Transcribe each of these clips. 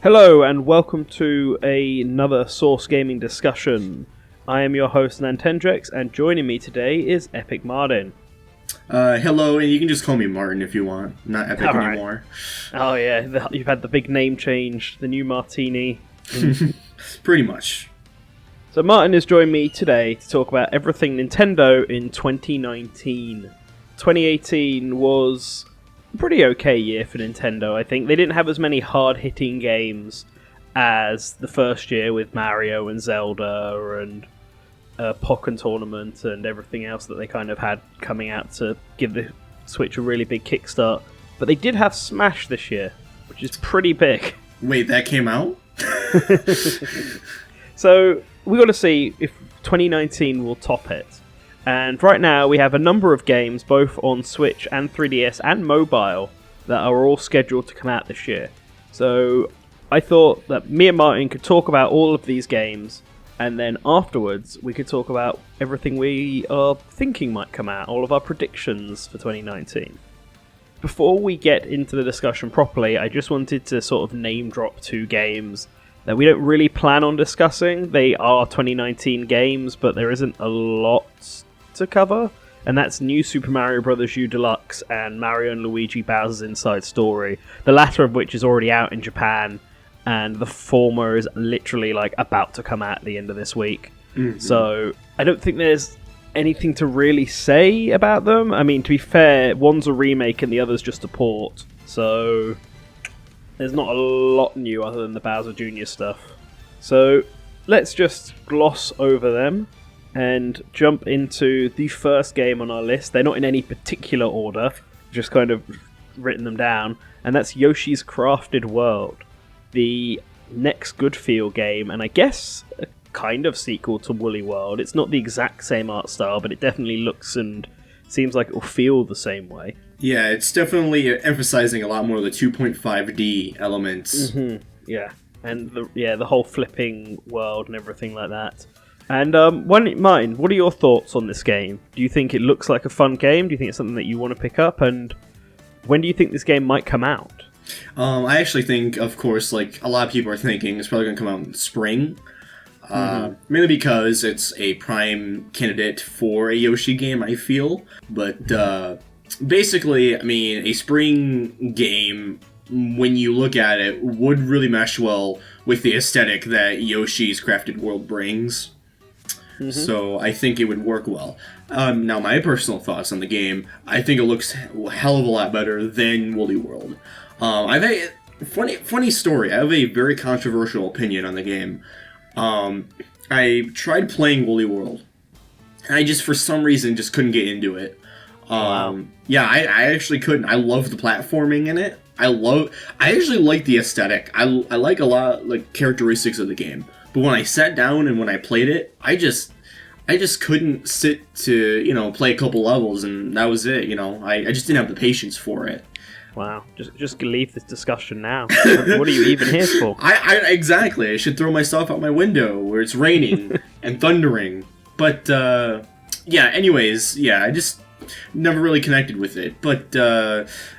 Hello and welcome to another Source Gaming discussion. I am your host NantenJex, and joining me today is Epic Martin. Hello, and you can just call me Martin if you want. I'm not Epic anymore. Oh yeah, you've had the big name change, the new Martini. Pretty much. So Martin has joined me today to talk about everything Nintendo in 2019. 2018 was a pretty okay year for Nintendo, I think. They didn't have as many hard-hitting games as the first year with Mario and Zelda and Pokken Tournament and everything else that they kind of had coming out to give the Switch a really big kickstart. But they did have Smash this year, which is pretty big. Wait, that came out? So we got to see if 2019 will top it. And right now we have a number of games, both on Switch and 3DS and mobile, that are all scheduled to come out this year. So I thought that me and Martin could talk about all of these games, and then afterwards we could talk about everything we are thinking might come out, all of our predictions for 2019. Before we get into the discussion properly, I just wanted to sort of name drop two games that we don't really plan on discussing. They are 2019 games, but there isn't a lot to cover, and that's New Super Mario Bros. U Deluxe and Mario & Luigi Bowser's Inside Story, the latter of which is already out in Japan, and the former is literally about to come out at the end of this week. Mm-hmm. So I don't think there's anything to really say about them. I mean, to be fair, one's a remake and the other's just a port, so there's not a lot new other than the Bowser Jr. stuff. So let's just gloss over them and jump into the first game on our list. They're not in any particular order, just kind of written them down, and that's Yoshi's Crafted World, the next Good Feel game, and I guess a kind of sequel to Woolly World. It's not the exact same art style, but it definitely looks and seems like it will feel the same way. Yeah, it's definitely emphasizing a lot more of the 2.5D elements. Mm-hmm. Yeah, and the whole flipping world and everything like that. And Martin, what are your thoughts on this game? Do you think it looks like a fun game? Do you think it's something that you want to pick up? And when do you think this game might come out? I actually think, of course, like a lot of people are thinking, it's probably going to come out in spring. Mainly because it's a prime candidate for a Yoshi game, I feel. But basically, I mean, a spring game, when you look at it, would really mesh well with the aesthetic that Yoshi's Crafted World brings. Mm-hmm. So I think it would work well. Now, my personal thoughts on the game, I think it looks a hell of a lot better than Woolly World. I've a funny story. I have a very controversial opinion on the game. I tried playing Woolly World, and I just, for some reason, just couldn't get into it. Wow. Yeah, I actually couldn't. I love the platforming in it. I actually like the aesthetic. I like a lot, like, characteristics of the game. But when I sat down and when I played it, I just couldn't sit to, play a couple levels, and that was it, I just didn't have the patience for it. Wow, just leave this discussion now. What are you even here for? Exactly. I should throw myself out my window where it's raining and thundering. But, anyways, I just never really connected with it. But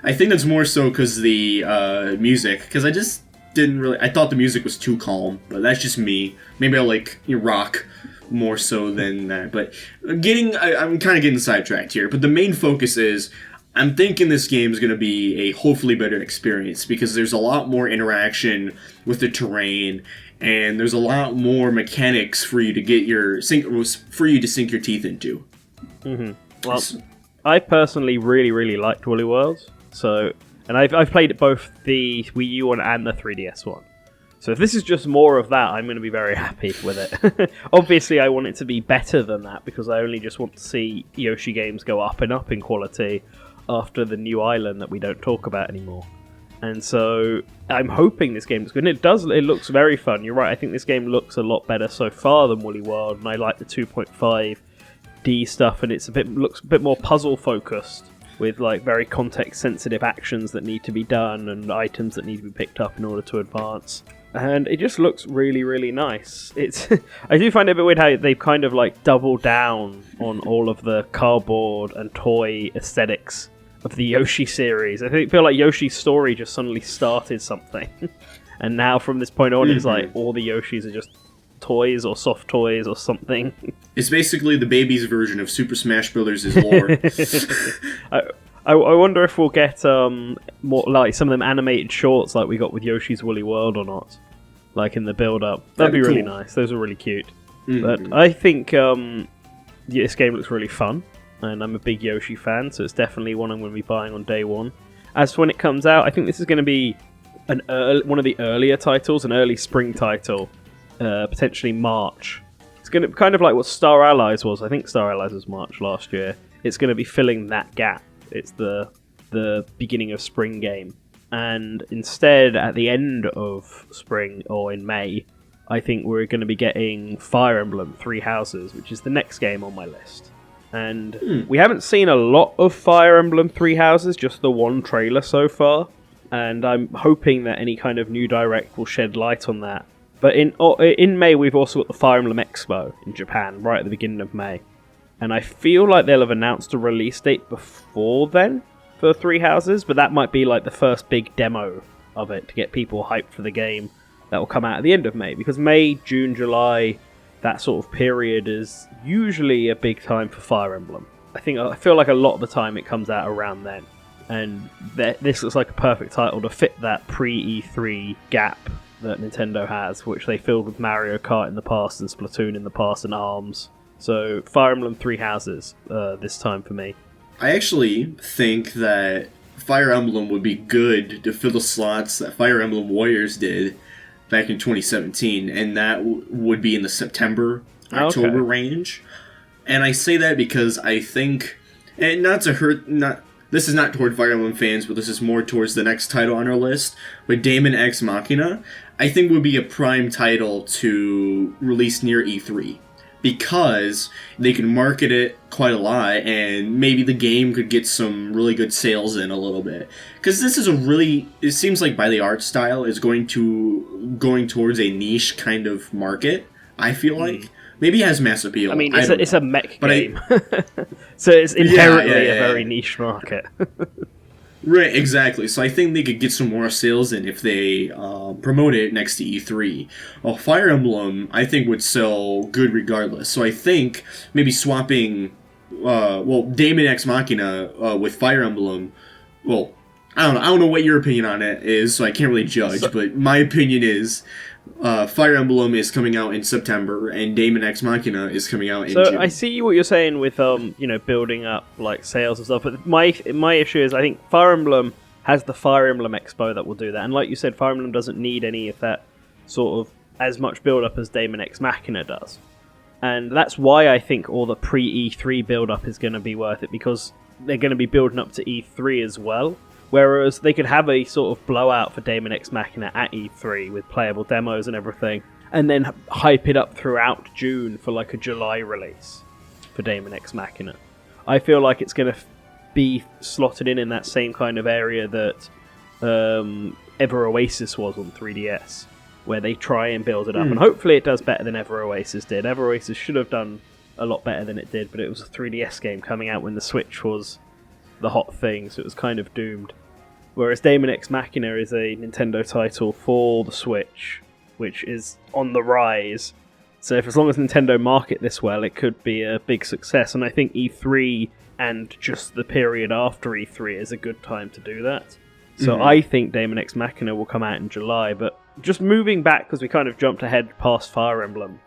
I think that's more so because the music, because I just didn't really, I thought the music was too calm, but that's just me. Maybe I like rock more so than that. But I'm kind of getting sidetracked here. But the main focus is, I'm thinking this game is going to be a hopefully better experience because there's a lot more interaction with the terrain, and there's a lot more mechanics for you to sink your teeth into. Mm-hmm. Well, I personally really liked Woolly World, and I've played it both the Wii U one and the 3DS one. So if this is just more of that, I'm going to be very happy with it. Obviously, I want it to be better than that because I only just want to see Yoshi games go up and up in quality after the new island that we don't talk about anymore. And so I'm hoping this game is good. And it looks very fun. You're right, I think this game looks a lot better so far than Woolly World, and I like the 2.5D stuff, and looks a bit more puzzle focused with very context sensitive actions that need to be done and items that need to be picked up in order to advance. And it just looks really nice. I do find it a bit weird how they've kind of doubled down on all of the cardboard and toy aesthetics of the Yoshi series. I feel like Yoshi's story just suddenly started something. And now from this point on, it's like all the Yoshis are just toys or soft toys or something. It's basically the baby's version of Super Smash Brothers' lore. I wonder if we'll get more like some of them animated shorts like we got with Yoshi's Woolly World or not, like in the build-up. That'd be really nice. Those are really cute. But I think this game looks really fun, and I'm a big Yoshi fan, so it's definitely one I'm going to be buying on day one. As for when it comes out, I think this is going to be one of the earlier titles, an early spring title, potentially March. It's going to be kind of like what Star Allies was. I think Star Allies was March last year. It's going to be filling that gap. It's the beginning of spring game. And instead, at the end of spring, or in May, I think we're going to be getting Fire Emblem Three Houses, which is the next game on my list. And we haven't seen a lot of Fire Emblem Three Houses, just the one trailer so far. And I'm hoping that any kind of new direct will shed light on that. But in May, we've also got the Fire Emblem Expo in Japan, right at the beginning of May. And I feel like they'll have announced a release date before then for Three Houses, but that might be like the first big demo of it to get people hyped for the game that will come out at the end of May. Because May, June, July, that sort of period is usually a big time for Fire Emblem. I feel like a lot of the time it comes out around then. And this looks like a perfect title to fit that pre-E3 gap that Nintendo has, which they filled with Mario Kart in the past and Splatoon in the past and ARMS. So, Fire Emblem Three Houses this time for me. I actually think that Fire Emblem would be good to fill the slots that Fire Emblem Warriors did back in 2017, and that would be in the September, October range. And I say that because I think, and not to hurt, this is not toward Fire Emblem fans, but this is more towards the next title on our list, but Daemon X Machina, I think would be a prime title to release near E3. Because they can market it quite a lot, and maybe the game could get some really good sales in a little bit. Because this is it seems like by the art style, is going towards a niche kind of market, I feel like. Maybe it has mass appeal. I mean, it's a mech game. So it's inherently a very niche market. Right, exactly. So I think they could get some more sales in if they promote it next to E3. Well, Fire Emblem, I think, would sell good regardless. So I think maybe swapping, Daemon X Machina with Fire Emblem. Well, I don't know what your opinion on it is, so I can't really judge. But my opinion is, Fire Emblem is coming out in September, and Daemon X Machina is coming out in June. So I see what you're saying with building up like sales and stuff, but my issue is I think Fire Emblem has the Fire Emblem Expo that will do that, and like you said, Fire Emblem doesn't need any of that sort of as much build up as Daemon X Machina does, and that's why I think all the pre-E3 build up is going to be worth it, because they're going to be building up to E3 as well. Whereas they could have a sort of blowout for Daemon X Machina at E3 with playable demos and everything, and then hype it up throughout June for like a July release for Daemon X Machina. I feel like it's going to be slotted in that same kind of area that Ever Oasis was on 3DS, where they try and build it up, and hopefully it does better than Ever Oasis did. Ever Oasis should have done a lot better than it did, but it was a 3DS game coming out when the Switch was the hot thing, so it was kind of doomed. Whereas Daemon X Machina is a Nintendo title for the Switch, which is on the rise. So as long as Nintendo market this well, it could be a big success. And I think E3 and just the period after E3 is a good time to do that. So I think Daemon X Machina will come out in July. But just moving back, because we kind of jumped ahead past Fire Emblem,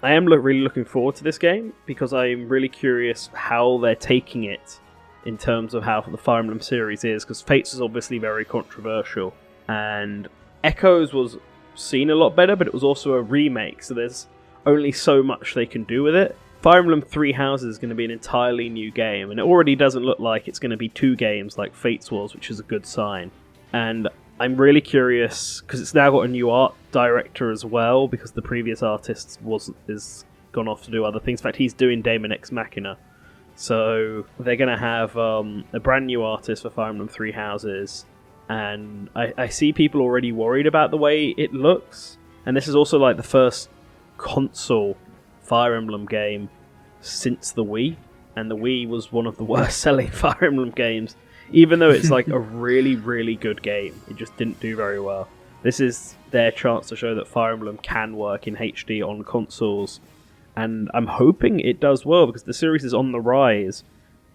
I am really looking forward to this game, because I'm really curious how they're taking it in terms of how the Fire Emblem series is, because Fates is obviously very controversial, and Echoes was seen a lot better, but it was also a remake, so there's only so much they can do with it. Fire Emblem Three Houses is going to be an entirely new game, and it already doesn't look like it's going to be two games like Fates was, which is a good sign. And I'm really curious, because it's now got a new art director as well, because the previous artist is gone off to do other things. In fact, he's doing Daemon X Machina. So they're going to have a brand new artist for Fire Emblem Three Houses, and I see people already worried about the way it looks. And this is also like the first console Fire Emblem game since the Wii, and the Wii was one of the worst selling Fire Emblem games, even though it's like a really, really good game. It just didn't do very well. this is their chance to show that Fire Emblem can work in HD on consoles, and I'm hoping it does well because the series is on the rise,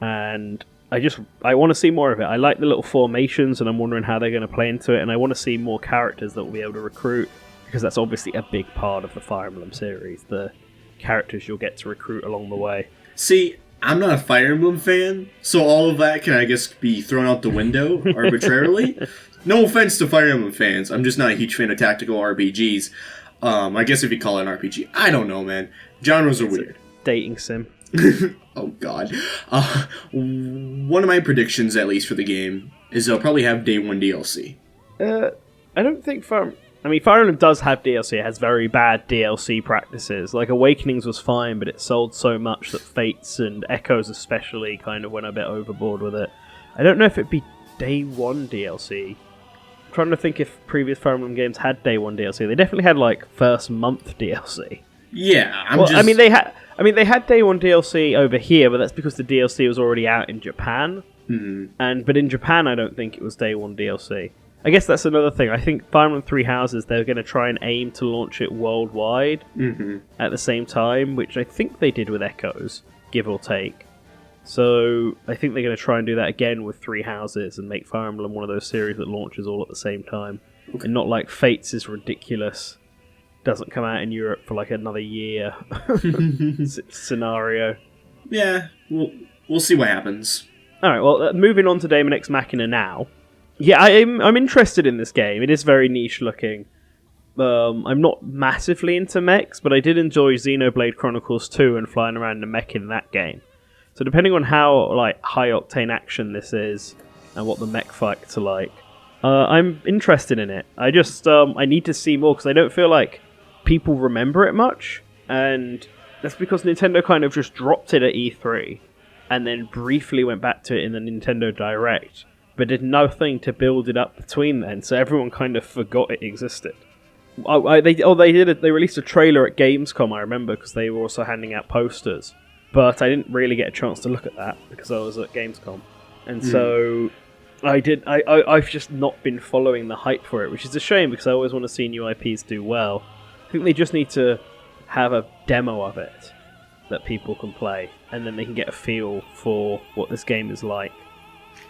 and I want to see more of it. I like the little formations, and I'm wondering how they're going to play into it, and I want to see more characters that we'll be able to recruit, because that's obviously a big part of the Fire Emblem series, the characters you'll get to recruit along the way. See, I'm not a Fire Emblem fan, so all of that can, I guess, be thrown out the window arbitrarily. No offense to Fire Emblem fans, I'm just not a huge fan of tactical RPGs. I guess if you call it an RPG. I don't know, man. Genres are weird. Dating sim. Oh, God. One of my predictions, at least for the game, is they'll probably have Day 1 DLC. I don't think Fire Emblem does have DLC. It has very bad DLC practices. Like, Awakenings was fine, but it sold so much that Fates and Echoes especially kind of went a bit overboard with it. I don't know if it'd be Day 1 DLC. I'm trying to think if previous Fire Emblem games had Day 1 DLC. They definitely had, like, first month DLC. Yeah, they had Day 1 DLC over here, but that's because the DLC was already out in Japan. Mm-hmm. But in Japan, I don't think it was Day 1 DLC. I guess that's another thing. I think Fire Emblem Three Houses, they're going to try and aim to launch it worldwide at the same time, which I think they did with Echoes, give or take. So I think they're going to try and do that again with Three Houses and make Fire Emblem one of those series that launches all at the same time. Okay. And not like Fates is ridiculous. Doesn't come out in Europe for like another year scenario. Yeah, we'll see what happens. Alright, well, moving on to Daemon X Machina now. Yeah, I'm interested in this game. It is very niche looking. I'm not massively into mechs, but I did enjoy Xenoblade Chronicles 2 and flying around in a mech in that game. So depending on how like high octane action this is and what the mech fights are like, I'm interested in it. I just I need to see more because I don't feel like people remember it much, and that's because Nintendo kind of just dropped it at E3 and then briefly went back to it in the Nintendo Direct, but did nothing to build it up between then, so everyone kind of forgot it existed. They released a trailer at Gamescom, I remember, because they were also handing out posters, but I didn't really get a chance to look at that because I was at Gamescom, and so I've just not been following the hype for it, which is a shame because I always want to see new IPs do well. I think they just need to have a demo of it that people can play, and then they can get a feel for what this game is like.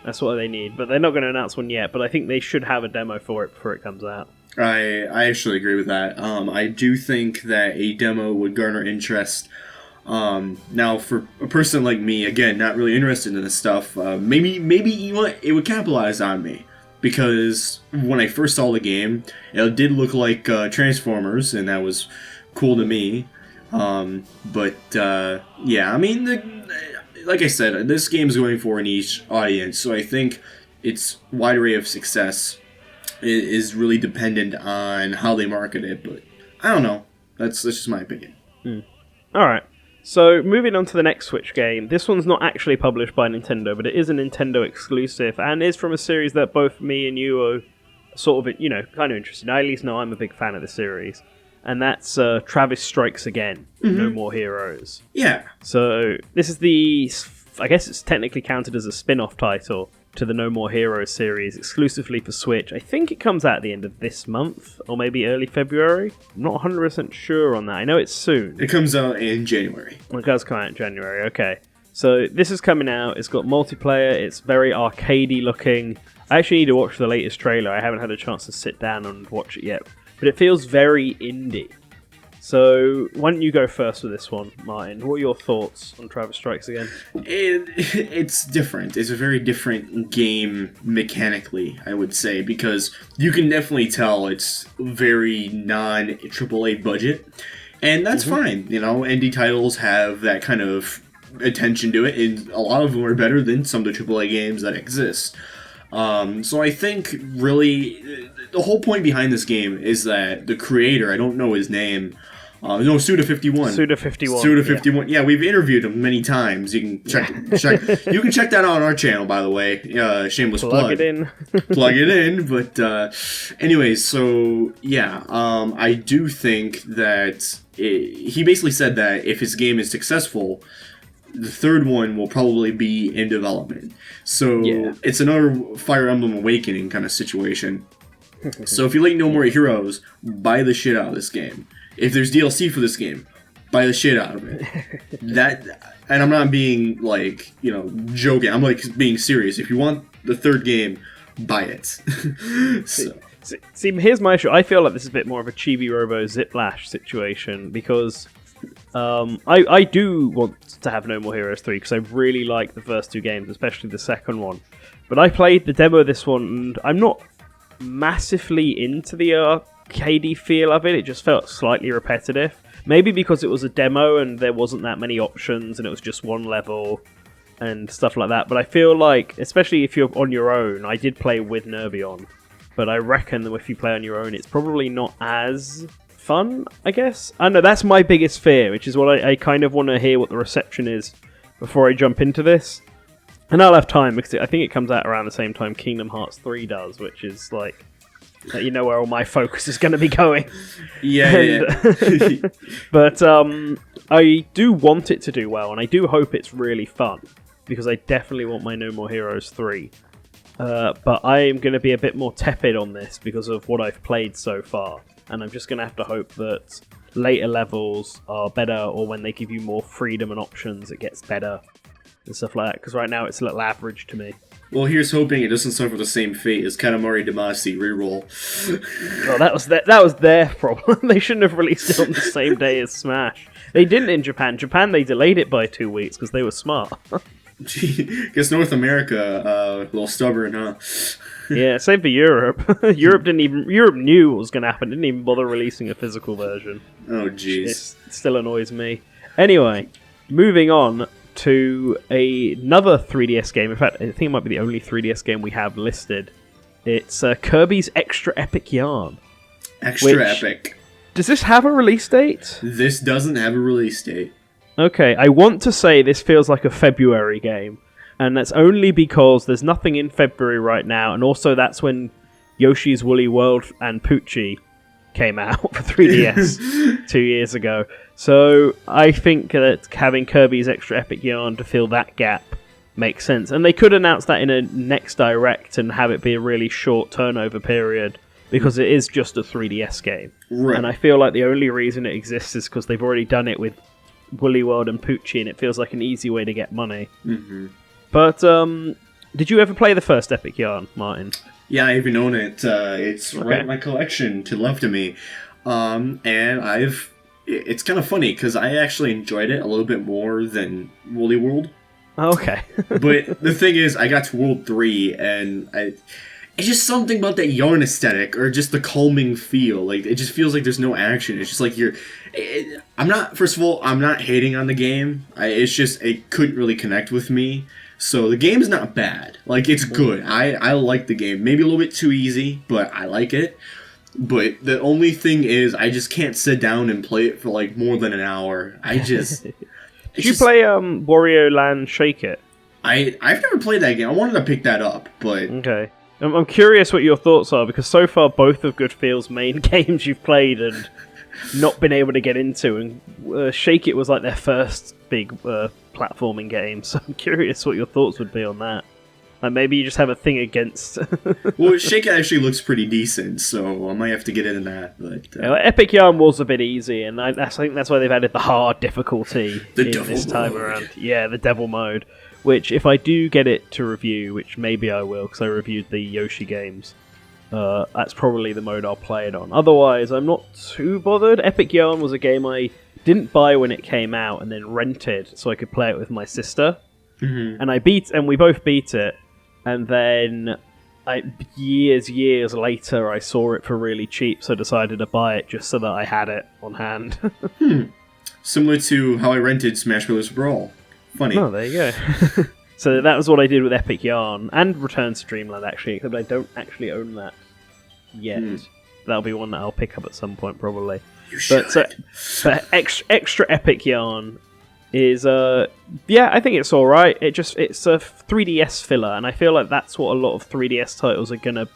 That's what they need, but they're not going to announce one yet, but I think they should have a demo for it before it comes out. I actually agree with that. I do think that a demo would garner interest. Now, for a person like me, again, not really interested in this stuff, maybe you know what, it would capitalize on me. Because when I first saw the game, it did look like Transformers, and that was cool to me. Yeah, I mean, like I said, this game is going for a niche audience, so I think its wide array of success is really dependent on how they market it, but I don't know. That's just my opinion. Alright, so moving on to the next Switch game. This one's not actually published by Nintendo, but it is a Nintendo exclusive, and is from a series that both me and you are sort of, kind of interested in. I at least know I'm a big fan of the series. And that's Travis Strikes Again, No More Heroes. Yeah. So this is I guess it's technically counted as a spin-off title to the No More Heroes series, exclusively for Switch. I think it comes out at the end of this month, or maybe early February. I'm not 100% sure on that. I know it's soon. It comes out in January. It does come out in January, okay. So this is coming out, it's got multiplayer, it's very arcadey looking. I actually need to watch the latest trailer. I haven't had a chance to sit down and watch it yet. But it feels very indie. So, why don't you go first with this one, Martin? What are your thoughts on Travis Strikes Again? It's different. It's a very different game mechanically, I would say, because you can definitely tell it's very non-AAA budget. And that's fine, indie titles have that kind of attention to it, and a lot of them are better than some of the AAA games that exist. So I think, really, the whole point behind this game is that the creator, I don't know his name, Suda51. Suda51. Yeah, we've interviewed him many times. You can check. You can check that out on our channel, by the way. Shameless plug. Plug it in. Plug it in. But anyways, so yeah, I do think that he basically said that if his game is successful, the third one will probably be in development. So It's another Fire Emblem Awakening kind of situation. So if you like No More Heroes, buy the shit out of this game. If there's DLC for this game, buy the shit out of it. And I'm not being like, joking. I'm like being serious. If you want the third game, buy it. So. See, here's my issue. I feel like this is a bit more of a Chibi Robo Ziplash situation because I do want to have No More Heroes 3 because I really like the first two games, especially the second one. But I played the demo of this one and I'm not massively into the arcadey feel of it. It just felt slightly repetitive. Maybe because it was a demo and there wasn't that many options and it was just one level and stuff like that. But I feel like, especially if you're on your own, I did play with Nerbion. But I reckon that if you play on your own, it's probably not as fun, I guess. I know that's my biggest fear, which is what I kind of want to hear what the reception is before I jump into this. And I'll have time, because I think it comes out around the same time Kingdom Hearts 3 does, which is like, you know where all my focus is going to be going. Yeah. But I do want it to do well, and I do hope it's really fun, because I definitely want my No More Heroes 3. But I am going to be a bit more tepid on this because of what I've played so far. And I'm just going to have to hope that later levels are better, or when they give you more freedom and options, it gets better and stuff like that. Because right now it's a little average to me. Well, here's hoping it doesn't suffer the same fate as Katamari Damacy reroll. Well, that was their problem. They shouldn't have released it on the same day as Smash. They didn't in Japan. Japan, they delayed it by 2 weeks because they were smart. Guess North America, a little stubborn, huh? Yeah, same for Europe. Europe knew what was going to happen, didn't even bother releasing a physical version. Oh, jeez. It still annoys me. Anyway, moving on to another 3DS game. In fact, I think it might be the only 3DS game we have listed. It's Kirby's Extra Epic Yarn. Extra Epic. Does this have a release date? This doesn't have a release date. Okay, I want to say this feels like a February game, and that's only because there's nothing in February right now, and also that's when Yoshi's Woolly World and Poochie came out for 3DS 2 years ago. So I think that having Kirby's Extra Epic Yarn to fill that gap makes sense. And they could announce that in a next Direct and have it be a really short turnover period, because it is just a 3DS game. Right. And I feel like the only reason it exists is because they've already done it with Woolly World and Poochie, and it feels like an easy way to get money. Mm-hmm. But did you ever play the first Epic Yarn, Martin? Yeah, I even own it. It's right in my collection to love to me. And it's kind of funny because I actually enjoyed it a little bit more than Woolly World. Okay. But the thing is, I got to World 3 and it's just something about that yarn aesthetic, or just the calming feel. Like, it just feels like there's no action. It's just like I'm not hating on the game. It's just, it couldn't really connect with me. So the game's not bad. Like, it's good. I like the game. Maybe a little bit too easy, but I like it. But the only thing is, I just can't sit down and play it for, like, more than an hour. Did you play Wario Land Shake It? I've never played that game. I wanted to pick that up, but... Okay. I'm curious what your thoughts are, because so far both of Good Feel's main games you've played and not been able to get into, and Shake It was like their first big platforming game, so I'm curious what your thoughts would be on that. Like, maybe you just have a thing against... Well, Shake It actually looks pretty decent, so I might have to get into that. But Epic Yarn was a bit easy, and I think that's why they've added the hard difficulty this time around. Yeah, the devil mode. Which, if I do get it to review, which maybe I will, because I reviewed the Yoshi games, that's probably the mode I'll play it on. Otherwise, I'm not too bothered. Epic Yarn was a game I didn't buy when it came out, and then rented so I could play it with my sister. Mm-hmm. And we both beat it, and then years later, I saw it for really cheap, so decided to buy it just so that I had it on hand. Similar to how I rented Smash Bros. Brawl. Funny. Oh, there you go. So that was what I did with Epic Yarn and Return to Dreamland, actually, except I don't actually own that yet. That'll be one that I'll pick up at some point, probably. You should. But extra Epic Yarn is, I think it's alright. It's a 3DS filler, and I feel like that's what a lot of 3DS titles are going to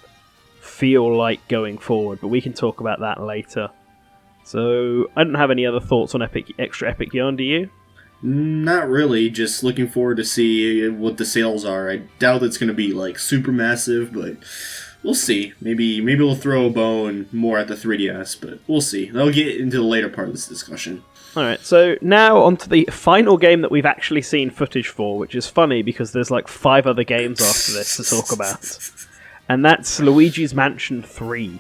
feel like going forward, but we can talk about that later. So, I don't have any other thoughts on Extra Epic Yarn, do you? Not really, just looking forward to see what the sales are. I doubt it's going to be, like, super massive, but we'll see. Maybe we'll throw a bone more at the 3DS, but we'll see. That'll get into the later part of this discussion. Alright, so now on to the final game that we've actually seen footage for, which is funny because there's like 5 other games after this to talk about. And that's Luigi's Mansion 3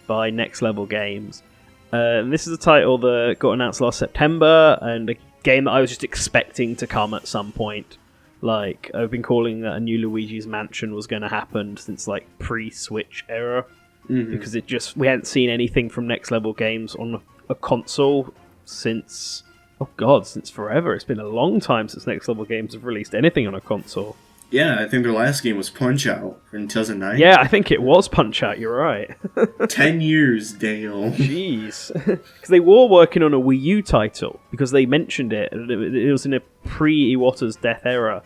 by Next Level Games. And this is a title that got announced last September, and a game that I was just expecting to come at some point. Like, I've been calling that a new Luigi's Mansion was going to happen since, like, pre-Switch era. Mm-hmm. Because we hadn't seen anything from Next Level Games on a console since forever. It's been a long time since Next Level Games have released anything on a console. Yeah, I think their last game was Punch-Out in 2009. Yeah, I think it was Punch-Out, you're right. 10 years, Dale. Jeez. Because they were working on a Wii U title, because they mentioned it. It was in a pre-Iwata's death era,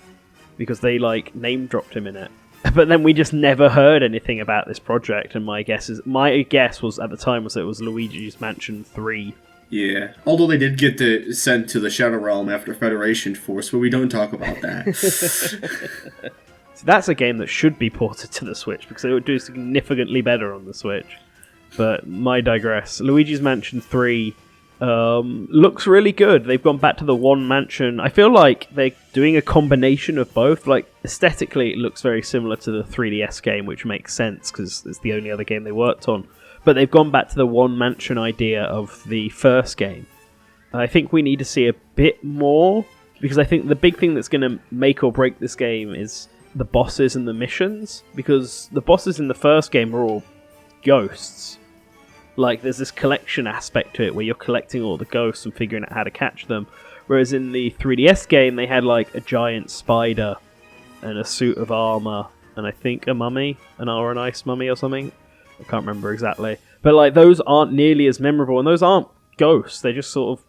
because they, like, name-dropped him in it. But then we just never heard anything about this project, and my guess was at the time was that it was Luigi's Mansion 3. Yeah, although they did get sent to the Shadow Realm after Federation Force, but we don't talk about that. So that's a game that should be ported to the Switch, because it would do significantly better on the Switch. But I digress. Luigi's Mansion 3 looks really good. They've gone back to the one mansion. I feel like they're doing a combination of both. Like, aesthetically, it looks very similar to the 3DS game, which makes sense, because it's the only other game they worked on. But they've gone back to the one mansion idea of the first game. I think we need to see a bit more, because I think the big thing that's going to make or break this game is the bosses and the missions, because the bosses in the first game are all ghosts. Like, there's this collection aspect to it where you're collecting all the ghosts and figuring out how to catch them, whereas in the 3DS game they had like a giant spider and a suit of armor and I think a mummy, an ice mummy or something. I can't remember exactly. But, like, those aren't nearly as memorable, and those aren't ghosts. They're just sort of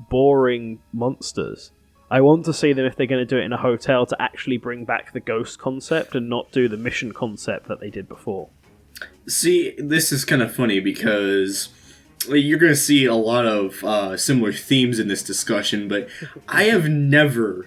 boring monsters. I want to see them, if they're going to do it in a hotel, to actually bring back the ghost concept and not do the mission concept that they did before. See, this is kind of funny because you're going to see a lot of similar themes in this discussion, but I have never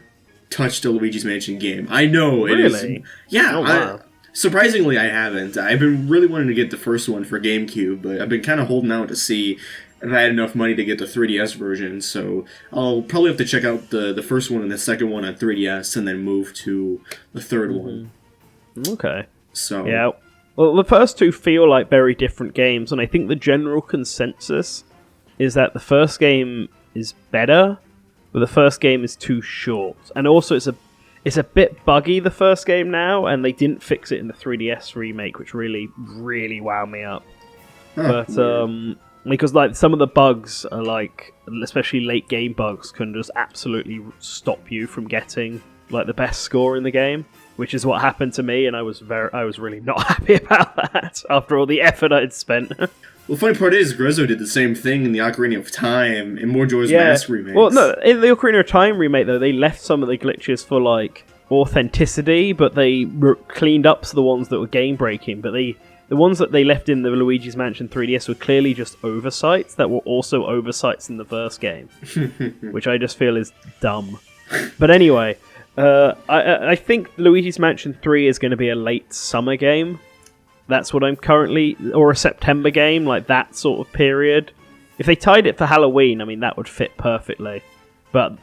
touched a Luigi's Mansion game. I know it is... Really? Yeah, oh, wow. Surprisingly, I haven't. I've been really wanting to get the first one for GameCube, but I've been kind of holding out to see if I had enough money to get the 3DS version, so I'll probably have to check out the first one and the second one on 3DS, and then move to the third one. Okay. So... Yeah. Well, the first two feel like very different games, and I think the general consensus is that the first game is better, but the first game is too short. And also, it's a bit buggy, the first game now, and they didn't fix it in the 3DS remake, which really, really wowed me up. But, because, like, some of the bugs are, like, especially late game bugs, can just absolutely stop you from getting, like, the best score in the game, which is what happened to me, and I was really not happy about that, after all the effort I'd spent. Well, the funny part is, Grezzo did the same thing in the Ocarina of Time and more Majora's Mask remakes. Well, no, in the Ocarina of Time remake, though, they left some of the glitches for, like, authenticity, but they cleaned up the ones that were game-breaking. But the ones that they left in the Luigi's Mansion 3DS were clearly just oversights that were also oversights in the first game, which I just feel is dumb. But anyway, I think Luigi's Mansion 3 is going to be a late summer game. That's what I'm currently... Or a September game, like that sort of period. If they tied it for Halloween, I mean, that would fit perfectly. But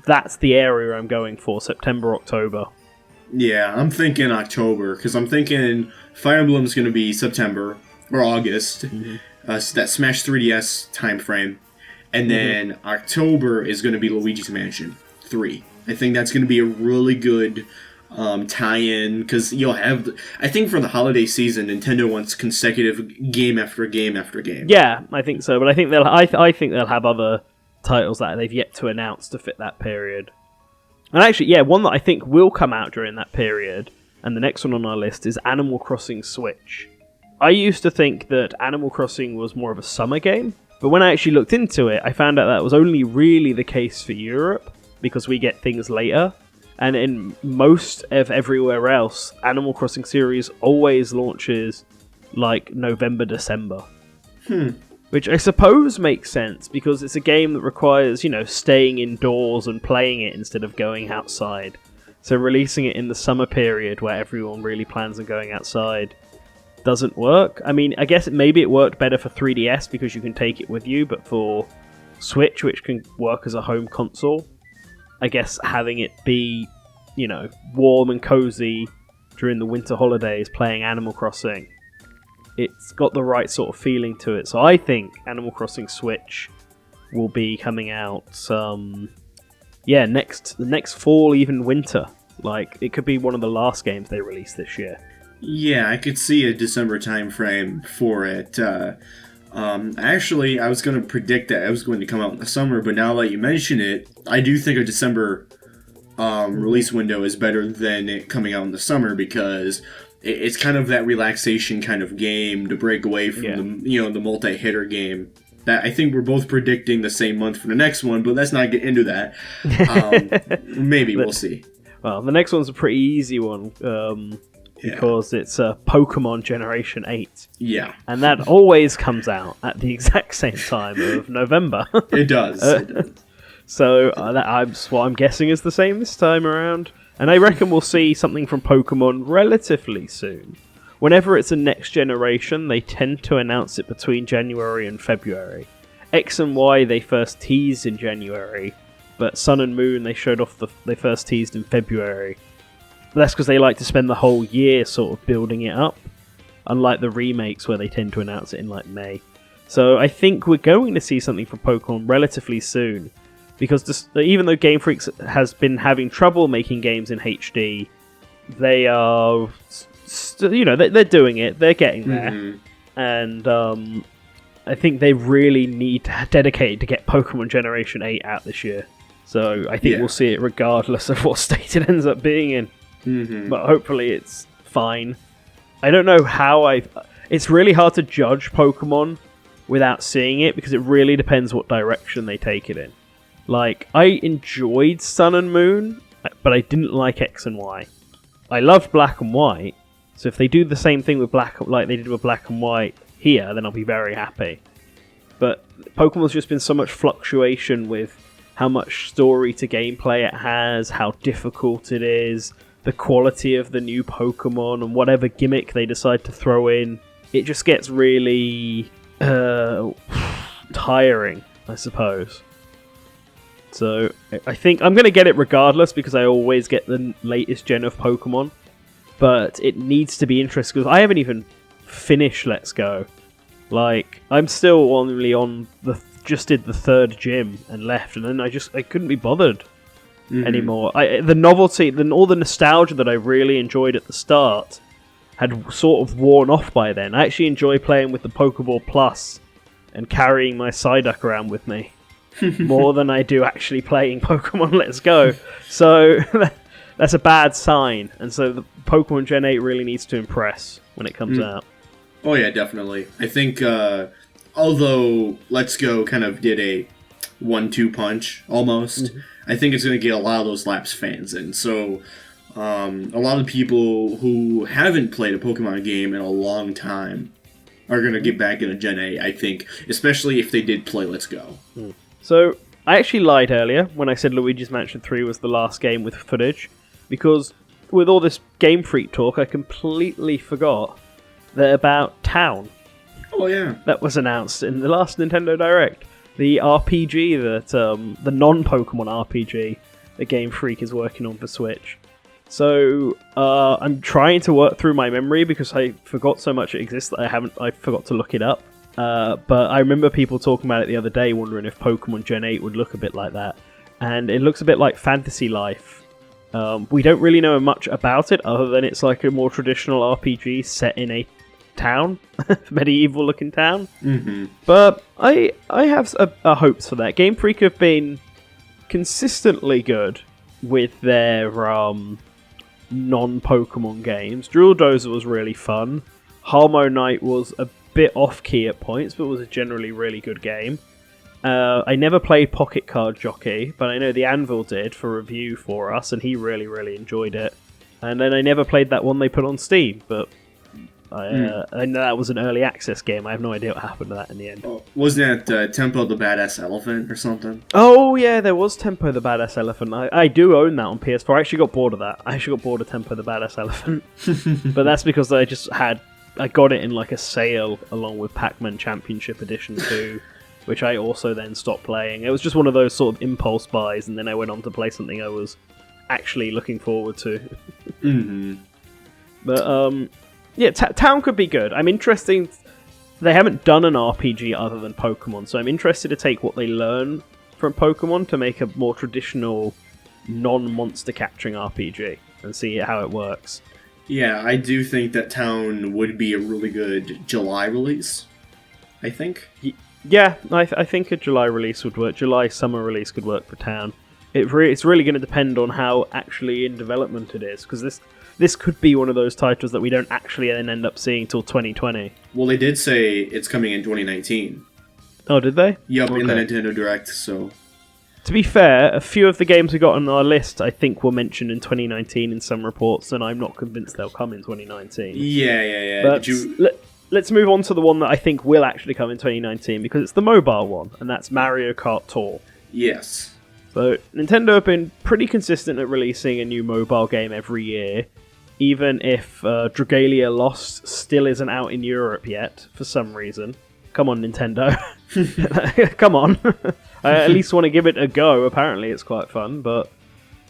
that's the area I'm going for, September, October. Yeah, I'm thinking October, because I'm thinking Fire Emblem's going to be September, or August. So that Smash 3DS time frame. And then October is going to be Luigi's Mansion 3. I think that's going to be a really good... tie-in, because you'll have... I think for the holiday season, Nintendo wants consecutive game after game after game. Yeah, I think so, but I think they'll have other titles that they've yet to announce to fit that period. And actually, yeah, one that I think will come out during that period, and the next one on our list, is Animal Crossing Switch. I used to think that Animal Crossing was more of a summer game, but when I actually looked into it, I found out that was only really the case for Europe, because we get things later. And in most of everywhere else, Animal Crossing series always launches like November, December. Which I suppose makes sense, because it's a game that requires, staying indoors and playing it instead of going outside. So releasing it in the summer period where everyone really plans on going outside doesn't work. I mean, I guess maybe it worked better for 3DS because you can take it with you, but for Switch, which can work as a home console, I guess having it be, warm and cozy during the winter holidays playing Animal Crossing, it's got the right sort of feeling to it. So I think Animal Crossing Switch will be coming out next fall, even winter. Like, it could be one of the last games they release this year. Yeah, I could see a December time frame for it. Actually, I was going to predict that it was going to come out in the summer, but now that you mention it, I do think a December release window is better than it coming out in the summer, because it's kind of that relaxation kind of game to break away from the multi-hitter game. That I think we're both predicting the same month for the next one, but let's not get into that. Maybe we'll see. Well, the next one's a pretty easy one because it's Pokemon Generation 8. Yeah. And that always comes out at the exact same time of November. It does. So that's what I'm guessing is the same this time around. And I reckon we'll see something from Pokemon relatively soon. Whenever it's a next generation, they tend to announce it between January and February. X and Y they first teased in January, but Sun and Moon they first teased in February. But that's because they like to spend the whole year sort of building it up, unlike the remakes where they tend to announce it in like May. So I think we're going to see something from Pokemon relatively soon, because even though Game Freak has been having trouble making games in HD, they are... they're doing it. They're getting there, and I think they really need to dedicate to get Pokemon Generation 8 out this year. So I think we'll see it regardless of what state it ends up being in. But hopefully it's fine. I don't know how It's really hard to judge Pokemon without seeing it, because it really depends what direction they take it in. Like, I enjoyed Sun and Moon, but I didn't like X and Y. I loved Black and White. So if they do the same thing with like they did with Black and White here, then I'll be very happy. But Pokemon's just been so much fluctuation with how much story to gameplay it has, how difficult it is, the quality of the new Pokemon, and whatever gimmick they decide to throw in. It just gets really tiring, I suppose. So I think I'm going to get it regardless, because I always get the latest gen of Pokemon. But it needs to be interesting, because I haven't even finished Let's Go. Like, I'm still only on just did the third gym and left, and then I couldn't be bothered anymore. The novelty, all the nostalgia that I really enjoyed at the start had sort of worn off by then. I actually enjoy playing with the Pokeball Plus and carrying my Psyduck around with me more than I do actually playing Pokemon Let's Go. So that's a bad sign, and so the Pokemon Gen 8 really needs to impress when it comes out. Oh yeah, definitely. I think, although Let's Go kind of did a 1-2 punch, almost, I think it's going to get a lot of those lapsed fans in. So, a lot of people who haven't played a Pokemon game in a long time are going to get back into Gen 8, I think, especially if they did play Let's Go. So, I actually lied earlier when I said Luigi's Mansion 3 was the last game with footage, because with all this Game Freak talk, I completely forgot that about Town. Oh, yeah. That was announced in the last Nintendo Direct. The RPG the non-Pokemon RPG that Game Freak is working on for Switch. So, I'm trying to work through my memory, because I forgot so much it exists that I forgot to look it up. But I remember people talking about it the other day, wondering if Pokemon Gen 8 would look a bit like that. And it looks a bit like Fantasy Life. We don't really know much about it, other than it's like a more traditional RPG set in a town, medieval looking town. But I have a hopes for that. Game Freak have been consistently good with their non-Pokemon games. Drill Dozer was really fun. Harmo Knight was a bit off-key at points, but was a generally really good game. I never played Pocket Card Jockey, but I know the Anvil did for review for us, and he really, really enjoyed it. And then I never played that one they put on Steam, but I know that was an early access game. I have no idea what happened to that in the end. Oh, wasn't that Tempo the Badass Elephant or something? Oh, yeah, there was Tempo the Badass Elephant. I do own that on PS4. I actually got bored of that. I actually got bored of Tempo the Badass Elephant. But that's because I just had I got it in like a sale along with Pac-Man Championship Edition 2, which I also then stopped playing. It was just one of those sort of impulse buys, and then I went on to play something I was actually looking forward to. Mm-hmm. But yeah, Town could be good. I'm interested. They haven't done an RPG other than Pokemon, so I'm interested to take what they learn from Pokemon to make a more traditional, non-monster capturing RPG and see how it works. Yeah, I do think that Town would be a really good July release, I think. Yeah, I think a July release would work. July summer release could work for Town. It's really going to depend on how actually in development it is, because this could be one of those titles that we don't actually then end up seeing till 2020. Well, they did say it's coming in 2019. Oh, did they? Yep, Okay. in the Nintendo Direct, so... To be fair, a few of the games we got on our list, I think, were mentioned in 2019 in some reports, and I'm not convinced they'll come in 2019. Yeah. But let's move on to the one that I think will actually come in 2019, because it's the mobile one, and that's Mario Kart Tour. Yes. So, Nintendo have been pretty consistent at releasing a new mobile game every year, even if Dragalia Lost still isn't out in Europe yet, for some reason. Come on, Nintendo. Come on. I at least want to give it a go. Apparently it's quite fun, but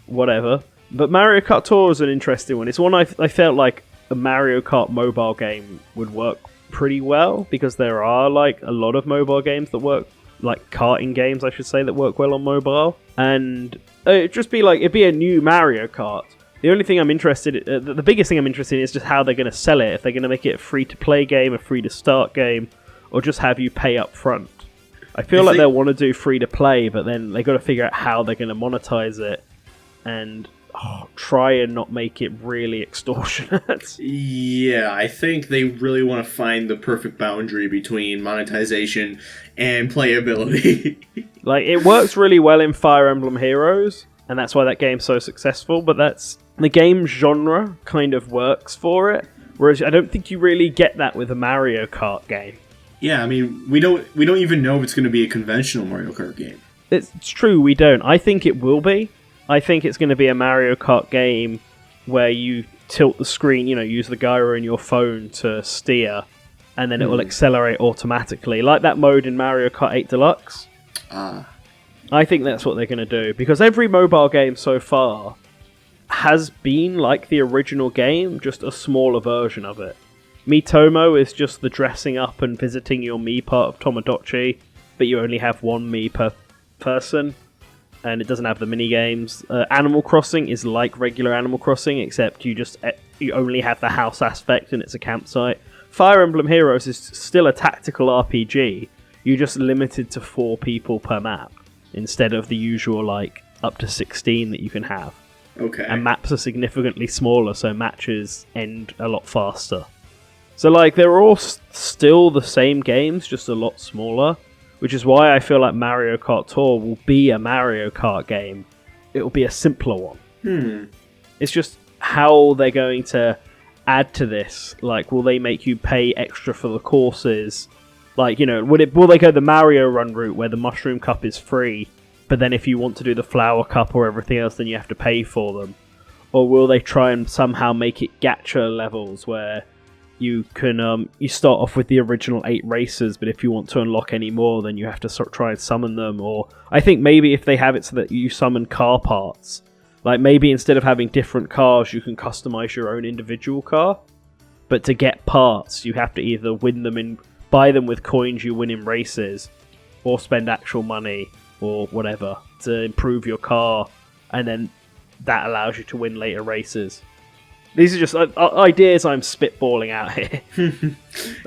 whatever. But Mario Kart Tour is an interesting one. It's one I felt like a Mario Kart mobile game would work pretty well, because there are like a lot of mobile games that work, like karting games, I should say, that work well on mobile. And it'd be a new Mario Kart. The only thing I'm interested in, the biggest thing I'm interested in is just how they're going to sell it. If they're going to make it a free-to-play game, a free-to-start game, or just have you pay up front. I feel like they'll want to do free-to-play, but then they got to figure out how they're going to monetize it and try and not make it really extortionate. Yeah, I think they really want to find the perfect boundary between monetization and playability. Like, it works really well in Fire Emblem Heroes, and that's why that game's so successful, but the game genre kind of works for it, whereas I don't think you really get that with a Mario Kart game. Yeah, I mean, we don't even know if it's going to be a conventional Mario Kart game. It's true, we don't. I think it will be. I think it's going to be a Mario Kart game where you tilt the screen, use the gyro in your phone to steer, and then it will accelerate automatically, like that mode in Mario Kart 8 Deluxe. I think that's what they're going to do, because every mobile game so far has been like the original game, just a smaller version of it. Miitomo is just the dressing up and visiting your Mii part of Tomodachi, but you only have one Mii per person, and it doesn't have the mini-games. Animal Crossing is like regular Animal Crossing, except you only have the house aspect and it's a campsite. Fire Emblem Heroes is still a tactical RPG, you're just limited to 4 people per map, instead of the usual, up to 16 that you can have. Okay. And maps are significantly smaller, so matches end a lot faster. So, they're all still the same games, just a lot smaller, which is why I feel like Mario Kart Tour will be a Mario Kart game. It will be a simpler one. It's just how they're going to add to this. Will they make you pay extra for the courses? Will they go the Mario Run route where the Mushroom Cup is free, but then if you want to do the Flower Cup or everything else, then you have to pay for them? Or will they try and somehow make it gacha levels where you can you start off with the original 8 races, but if you want to unlock any more, then you have to try and summon them? Or I think maybe if they have it so that you summon car parts, maybe instead of having different cars, you can customize your own individual car. But to get parts, you have to either buy them with coins you win in races, or spend actual money or whatever to improve your car, and then that allows you to win later races. These are just ideas I'm spitballing out here.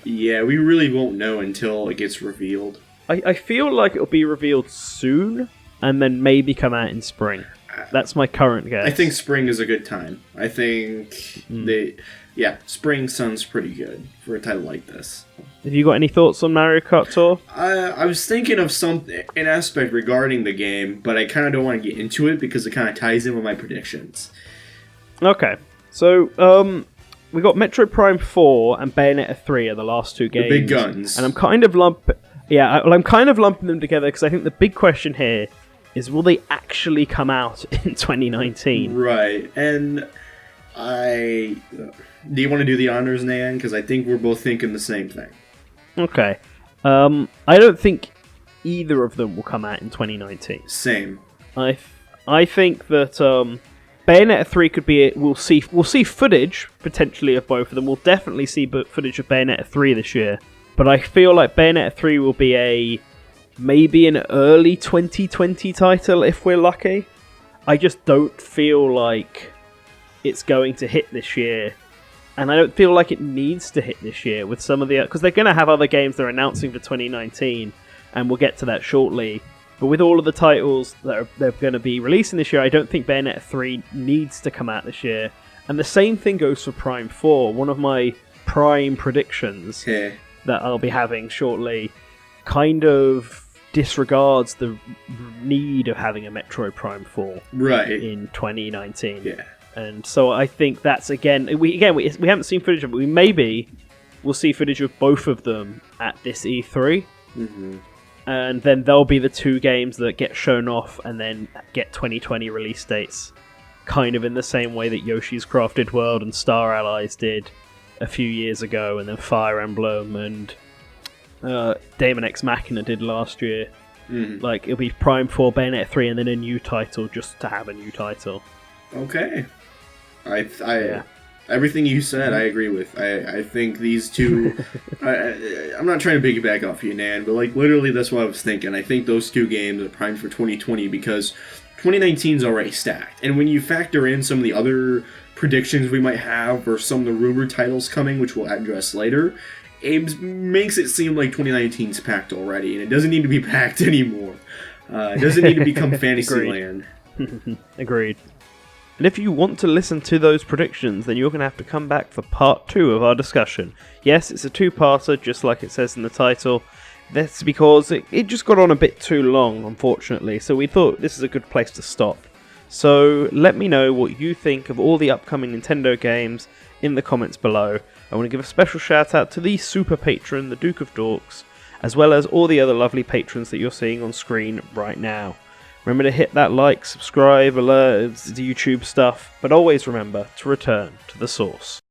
Yeah, we really won't know until it gets revealed. I feel like it'll be revealed soon, and then maybe come out in spring. That's my current guess. I think spring is a good time. I think spring sounds pretty good for a title like this. Have you got any thoughts on Mario Kart Tour? I was thinking of an aspect regarding the game, but I kind of don't want to get into it because it kind of ties in with my predictions. Okay. So, we got Metroid Prime 4 and Bayonetta 3 are the last 2 games. The big guns. And I'm kind of lumping them together because I think the big question here is, will they actually come out in 2019? Right. And Do you want to do the honors, Nan? Because I think we're both thinking the same thing. Okay. I don't think either of them will come out in 2019. Same. I think that Bayonetta 3 could be it. We'll see footage potentially of both of them. We'll definitely see footage of Bayonetta 3 this year. But I feel like Bayonetta 3 will be maybe an early 2020 title if we're lucky. I just don't feel like it's going to hit this year. And I don't feel like it needs to hit this year with some of the... Because they're going to have other games they're announcing for 2019, and we'll get to that shortly. But with all of the titles that they're going to be releasing this year, I don't think Bayonetta 3 needs to come out this year. And the same thing goes for Prime 4. One of my Prime predictions that I'll be having shortly kind of disregards the need of having a Metroid Prime 4 in 2019. Yeah. And so I think that's, we haven't seen footage of it. We'll see footage of both of them at this E3. Mm-hmm. And then they'll be the two games that get shown off and then get 2020 release dates. Kind of in the same way that Yoshi's Crafted World and Star Allies did a few years ago, and then Fire Emblem and Daemon X Machina did last year. Mm-hmm. Like, it'll be Prime 4, Bayonetta 3, and then a new title just to have a new title. Okay. Everything you said, I agree with. I think these two... I'm not trying to piggyback off you, Nan, but like literally that's what I was thinking. I think those two games are primed for 2020 because 2019 is already stacked. And when you factor in some of the other predictions we might have or some of the rumored titles coming, which we'll address later, it makes it seem like 2019 is packed already, and it doesn't need to be packed anymore. It doesn't need to become Fantasyland. Agreed. And if you want to listen to those predictions, then you're going to have to come back for part 2 of our discussion. Yes, it's a 2-parter, just like it says in the title. That's because it just got on a bit too long, unfortunately, so we thought this is a good place to stop. So let me know what you think of all the upcoming Nintendo games in the comments below. I want to give a special shout out to the super patron, the Duke of Dorks, as well as all the other lovely patrons that you're seeing on screen right now. Remember to hit that like, subscribe, alerts, the YouTube stuff, but always remember to return to the source.